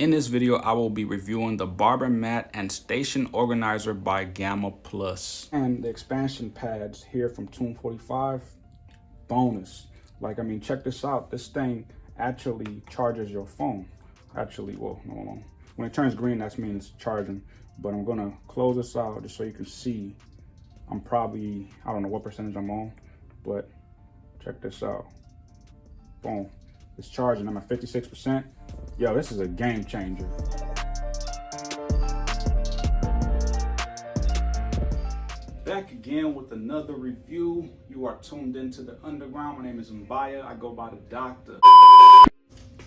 In this video, I will be reviewing the Barber Mat and Station Organizer by Gamma Plus. And the expansion pads here from Tune 45, bonus. Like, I mean, check this out. This thing actually charges your phone. Actually, well, no. When it turns green, that means it's charging. But I'm gonna close this out just so you can see. I'm probably, I don't know what percentage I'm on, but check this out. Boom, it's charging. I'm at 56%. Yo, this is a game changer. Back again with another review. You are tuned into the underground. My name is Mbaya. I go by the doctor.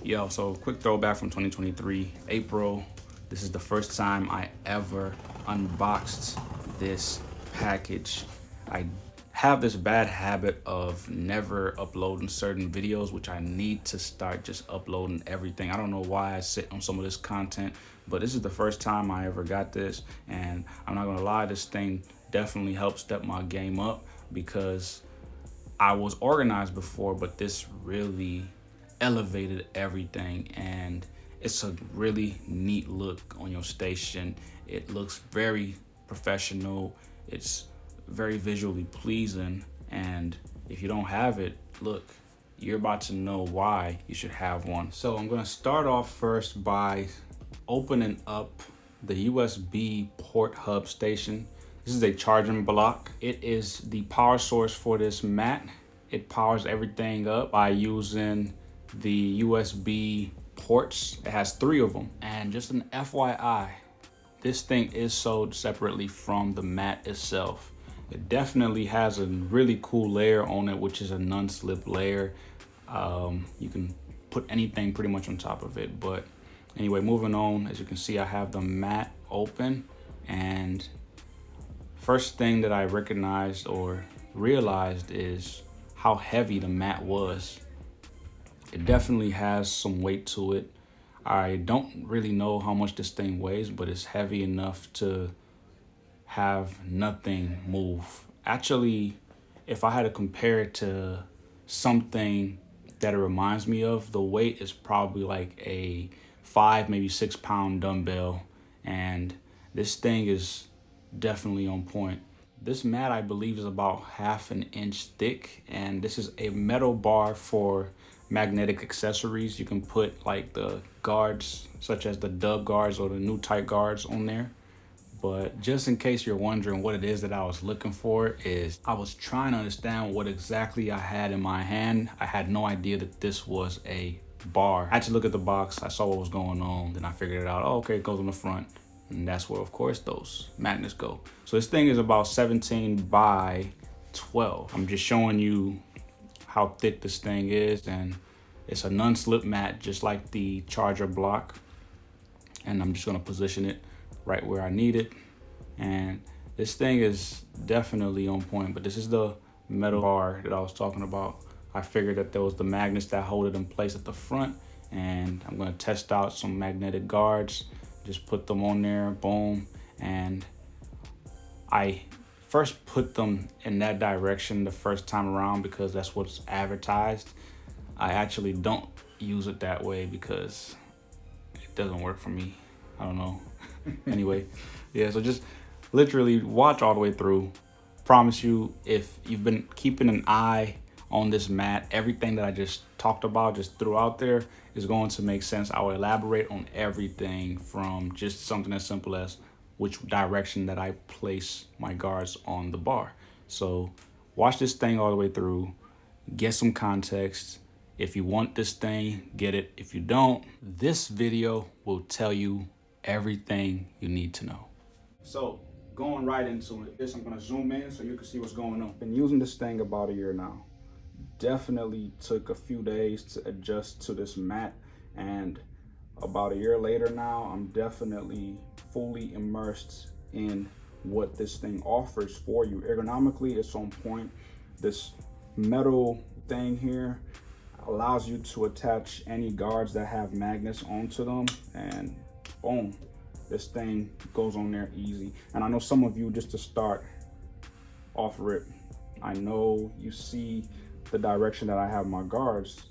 Yo, so quick throwback from 2023, April. This is the first time I ever unboxed this package. I have this bad habit of never uploading certain videos, which I need to start just uploading everything. I don't know why I sit on some of this content, but this is the first time I ever got this, and I'm not gonna lie, this thing definitely helped step my game up because I was organized before, but this really elevated everything, and it's a really neat look on your station. It looks very professional. It's very visually pleasing, and if you don't have it, look, you're about to know why you should have one. So I'm going to start off first by opening up the USB port hub station. This is a charging block. It is the power source for this mat. It powers everything up by using the USB ports. It has 3 of them, and just an FYI, this thing is sold separately from the mat itself. It definitely has a really cool layer on it, which is a non-slip layer. You can put anything pretty much on top of it. But anyway, moving on, as you can see, I have the mat open, and first thing that I recognized or realized is how heavy the mat was. It definitely has some weight to it. I don't really know how much this thing weighs, but it's heavy enough to have nothing move. Actually, if I had to compare it to something that it reminds me of, the weight is probably like a 5, maybe 6 pound dumbbell, and this thing is definitely on point. This mat, I believe, is about 1/2 inch thick, and this is a metal bar for magnetic accessories. You can put like the guards, such as the dub guards or the new tight guards on there. But just in case you're wondering what it is that I was looking for, is I was trying to understand what exactly I had in my hand. I had no idea that this was a bar. I had to look at the box. I saw what was going on. Then I figured it out. Oh, okay, it goes on the front. And that's where, of course, those magnets go. So this thing is about 17 by 12. I'm just showing you how thick this thing is, and it's a non-slip mat, just like the charger block. And I'm just gonna position it right where I need it. And this thing is definitely on point, but this is the metal bar that I was talking about. I figured that there was the magnets that hold it in place at the front, and I'm gonna test out some magnetic guards. Just put them on there, boom. And I first put them in that direction the first time around because that's what's advertised. I actually don't use it that way because it doesn't work for me. I don't know. Anyway, yeah, so just literally watch all the way through. Promise you, if you've been keeping an eye on this mat, everything that I just talked about, just threw out there, is going to make sense. I will elaborate on everything from just something as simple as which direction that I place my guards on the bar. So watch this thing all the way through, get some context. If you want this thing, get it. If you don't, this video will tell you everything you need to know. So going right into it, I'm gonna zoom in so you can see what's going on. Been using this thing about a year now. Definitely took a few days to adjust to this mat, and about a year later now, I'm definitely fully immersed in what this thing offers for you. Ergonomically, it's on point. This metal thing here allows you to attach any guards that have magnets onto them, and boom, this thing goes on there easy. And I know some of you, just to start off rip, I know you see the direction that I have my guards,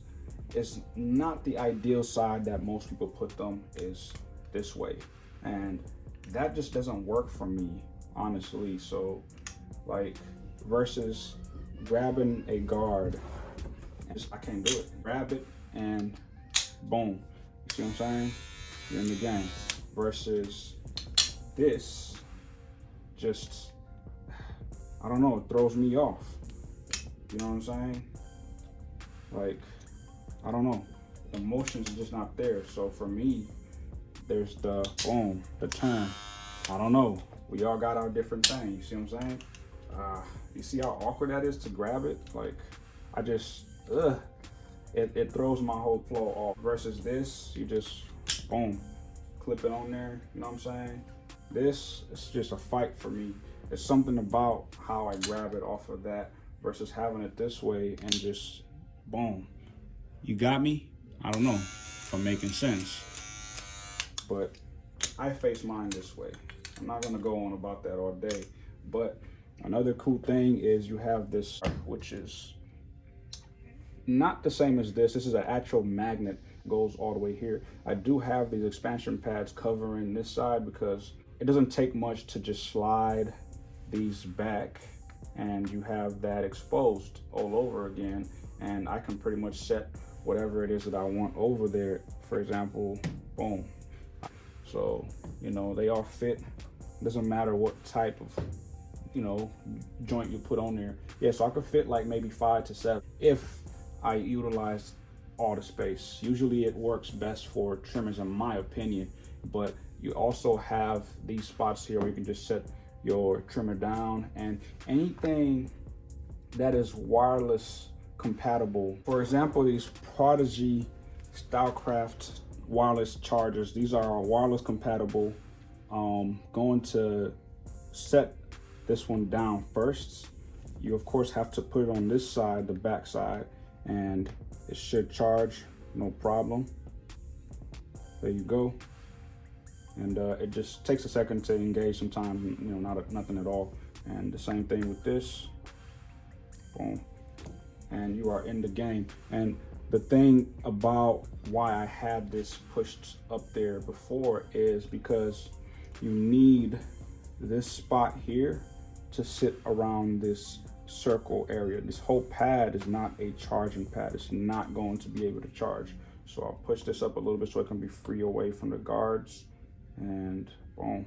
it's not the ideal side that most people put them is this way. And that just doesn't work for me, honestly. So like versus grabbing a guard, I can't do it. Grab it and boom. You see what I'm saying? You're in the game. Versus this, just, I don't know, it throws me off. You know what I'm saying? Like, I don't know. The motions are just not there. So for me, there's the boom, the turn. I don't know. We all got our different things. You see what I'm saying? You see how awkward that is to grab it? Like, I just, it throws my whole flow off. Versus this, you just, boom, clip it on there. You know what I'm saying? This is just a fight for me. There's something about how I grab it off of that versus having it this way and just, boom. You got me? I don't know if I'm making sense. But I face mine this way. I'm not gonna go on about that all day. But another cool thing is you have this, which is not the same as this. This is an actual magnet, goes all the way here. I do have these expansion pads covering this side because it doesn't take much to just slide these back and you have that exposed all over again. And I can pretty much set whatever it is that I want over there. For example, boom. So, you know, they all fit. Doesn't matter what type of, you know, joint you put on there. Yeah, so I could fit like maybe 5 to 7 if I utilize all the space. Usually it works best for trimmers in my opinion, but you also have these spots here where you can just set your trimmer down, and anything that is wireless compatible. For example, these Prodigy Stylecraft wireless chargers, these are wireless compatible. Going to set this one down first. You of course have to put it on this side, the back side, and it should charge no problem. There you go. And it just takes a second to engage sometimes, you know, nothing at all. And the same thing with this, boom, and you are in the game. And the thing about why I had this pushed up there before is because you need this spot here to sit around this circle area. This whole pad is not a charging pad. It's not going to be able to charge. So I'll push this up a little bit so it can be free away from the guards, and boom,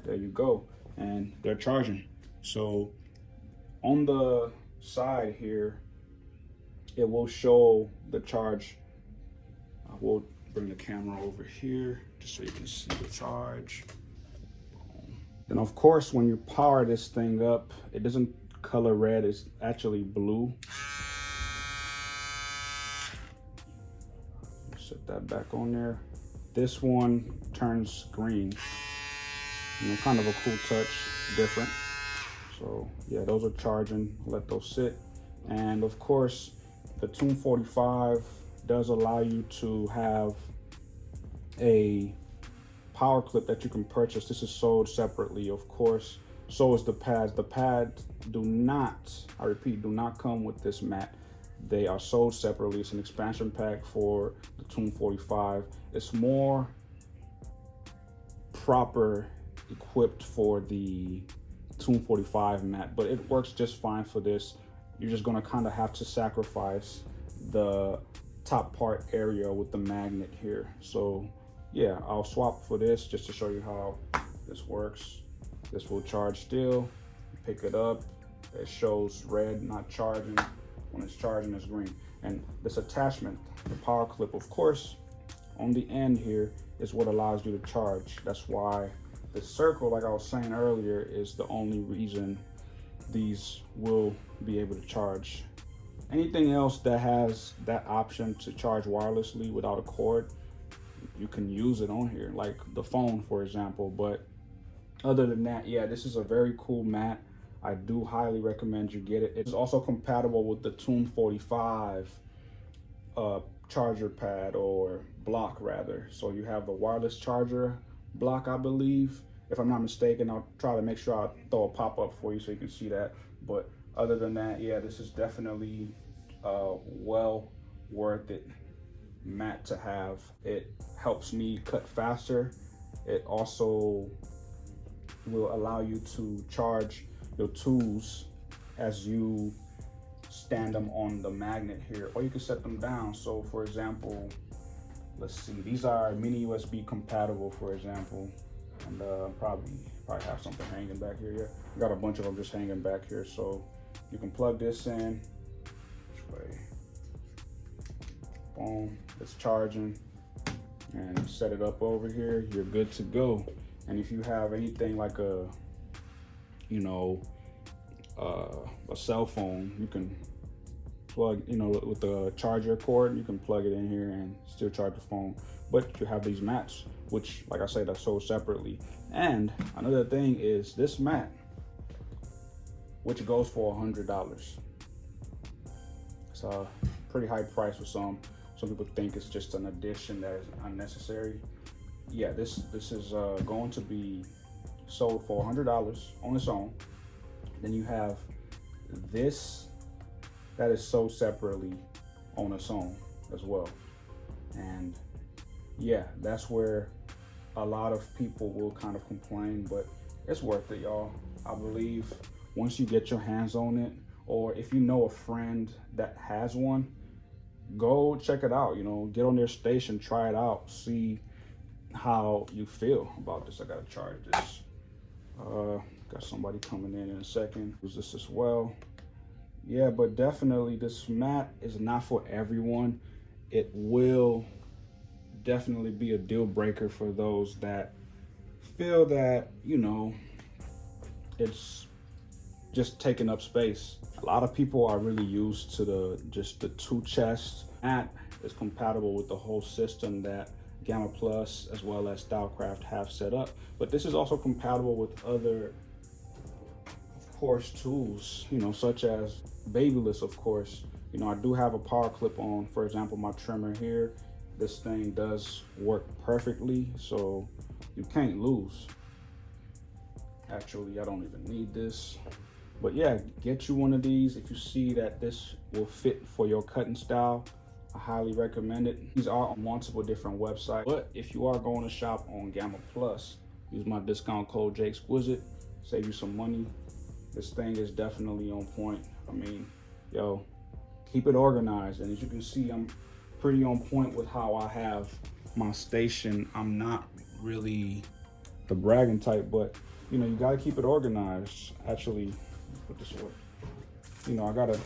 there you go. And they're charging. So on the side here, it will show the charge. I will bring the camera over here just so you can see the charge. Then of course, when you power this thing up, it doesn't color red, it's actually blue. Set that back on there. This one turns green. You know, kind of a cool touch, different. So yeah, those are charging, let those sit. And of course, the Tune 45 does allow you to have a power clip that you can purchase. This is sold separately, of course. So is the pads. The pads do not, I repeat, do not come with this mat. They are sold separately. It's an expansion pack for the Tune 45. It's more proper equipped for the Tune 45 mat, but it works just fine for this. You're just gonna kind of have to sacrifice the top part area with the magnet here. So yeah, I'll swap for this just to show you how this works. This will charge still. Pick it up, it shows red, not charging. When it's charging, it's green. And this attachment, the power clip, of course, on the end here is what allows you to charge. That's why the circle, like I was saying earlier, is the only reason these will be able to charge. Anything else that has that option to charge wirelessly without a cord, you can use it on here, like the phone, for example. But other than that, yeah, this is a very cool mat. I do highly recommend you get it. It's also compatible with the Tune 45 charger pad, or block rather. So you have the wireless charger block, I believe, if I'm not mistaken. I'll try to make sure I throw a pop-up for you so you can see that. But other than that, yeah, this is definitely well worth it mat to have. It helps me cut faster. It also will allow you to charge your tools as you stand them on the magnet here, or you can set them down. So for example, let's see, these are mini USB compatible, for example, and probably have something hanging back here. Yeah, I got a bunch of them just hanging back here, so you can plug this in. This way, boom, it's charging, and set it up over here. You're good to go. And if you have anything like a, you know, a cell phone, you can plug, you know, with the charger cord, you can plug it in here and still charge the phone. But you have these mats, which, like I said, are sold separately. And another thing is this mat, which goes for $100. It's a pretty high price for some. Some people think it's just an addition that is unnecessary. Yeah, this is going to be sold for $100 on its own. Then you have this that is sold separately on its own as well. And yeah, that's where a lot of people will kind of complain, but it's worth it, y'all. I believe once you get your hands on it, or if you know a friend that has one, go check it out. You know, get on their station, try it out, see how you feel about this. I gotta charge this. Got somebody coming in a second. Use this as well. Yeah, but definitely this mat is not for everyone. It will definitely be a deal breaker for those that feel that, you know, it's just taking up space. A lot of people are really used to the two chests. Mat is compatible with the whole system that Gamma Plus as well as Stylecraft have set up. But this is also compatible with other, of course, tools, you know, such as Babyless, of course. You know, I do have a power clip on, for example, my trimmer here. This thing does work perfectly, so you can't lose. Actually, I don't even need this. But yeah, get you one of these. If you see that this will fit for your cutting style, I highly recommend it. These are on multiple different websites, but if you are going to shop on Gamma Plus, use my discount code J.Exquisite, save you some money. This thing is definitely on point. I mean, yo, keep it organized. And as you can see, I'm pretty on point with how I have my station. I'm not really the bragging type, but you know, you gotta keep it organized. Actually, put this away. You know, I gotta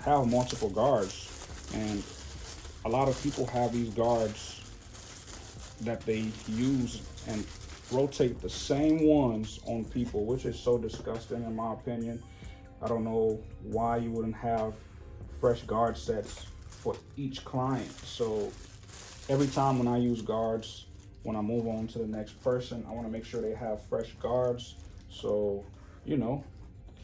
have multiple guards, and a lot of people have these guards that they use and rotate the same ones on people, which is so disgusting in my opinion. I don't know why you wouldn't have fresh guard sets for each client. So every time when I use guards, when I move on to the next person, I want to make sure they have fresh guards. So, you know,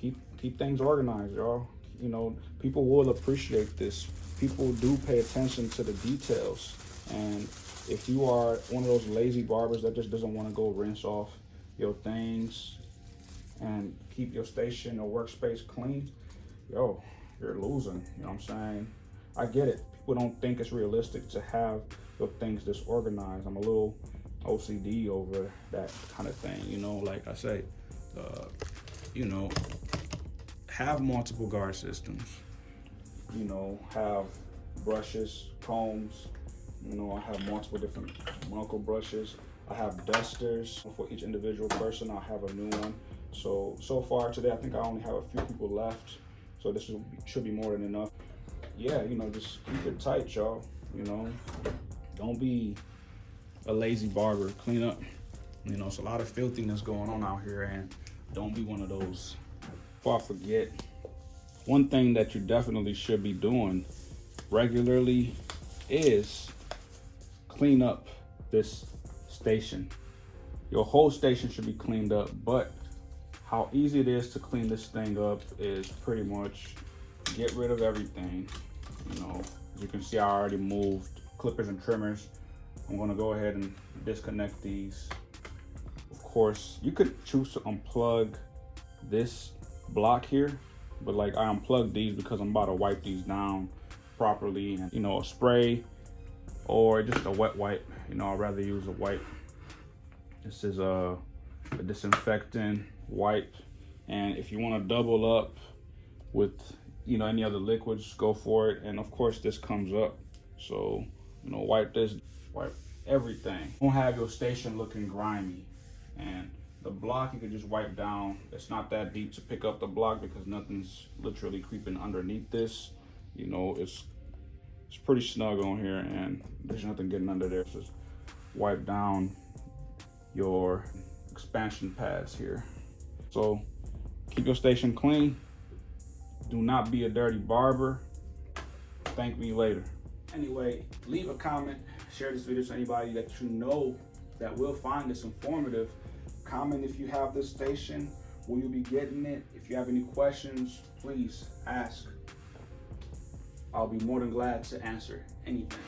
keep things organized, y'all. You know, people will appreciate this. People do pay attention to the details. And if you are one of those lazy barbers that just doesn't want to go rinse off your things and keep your station or workspace clean, yo, you're losing. You know what I'm saying? I get it. People don't think it's realistic to have your things disorganized. I'm a little OCD over that kind of thing, you know. Like I say, you know, have multiple guard systems. You know, have brushes, combs. You know, I have multiple different knuckle brushes. I have dusters for each individual person. I'll have a new one. So far today, I think I only have a few people left. So this should be more than enough. Yeah, you know, just keep it tight, y'all. You know, don't be a lazy barber. Clean up. You know, it's a lot of filthiness going on out here, and don't be one of those. Before I forget, one thing that you definitely should be doing regularly is clean up this station. Your whole station should be cleaned up, but how easy it is to clean this thing up is pretty much get rid of everything. You know, as you can see, I already moved clippers and trimmers. I'm gonna go ahead and disconnect these. Of course, you could choose to unplug this block here, but like I unplugged these because I'm about to wipe these down properly, and you know, a spray or just a wet wipe. You know, I'd rather use a wipe. This is a disinfectant wipe, and if you want to double up with, you know, any other liquids, go for it. And of course this comes up, so you know, wipe this, wipe everything. Don't have your station looking grimy. And the block you can just wipe down. It's not that deep to pick up the block because nothing's literally creeping underneath this. You know, it's pretty snug on here and there's nothing getting under there. Just wipe down your expansion pads here. So keep your station clean. Do not be a dirty barber. Thank me later. Anyway, leave a comment, share this video to anybody that you know that will find this informative. Comment if you have this station, will you be getting it? If you have any questions, please ask. I'll be more than glad to answer anything.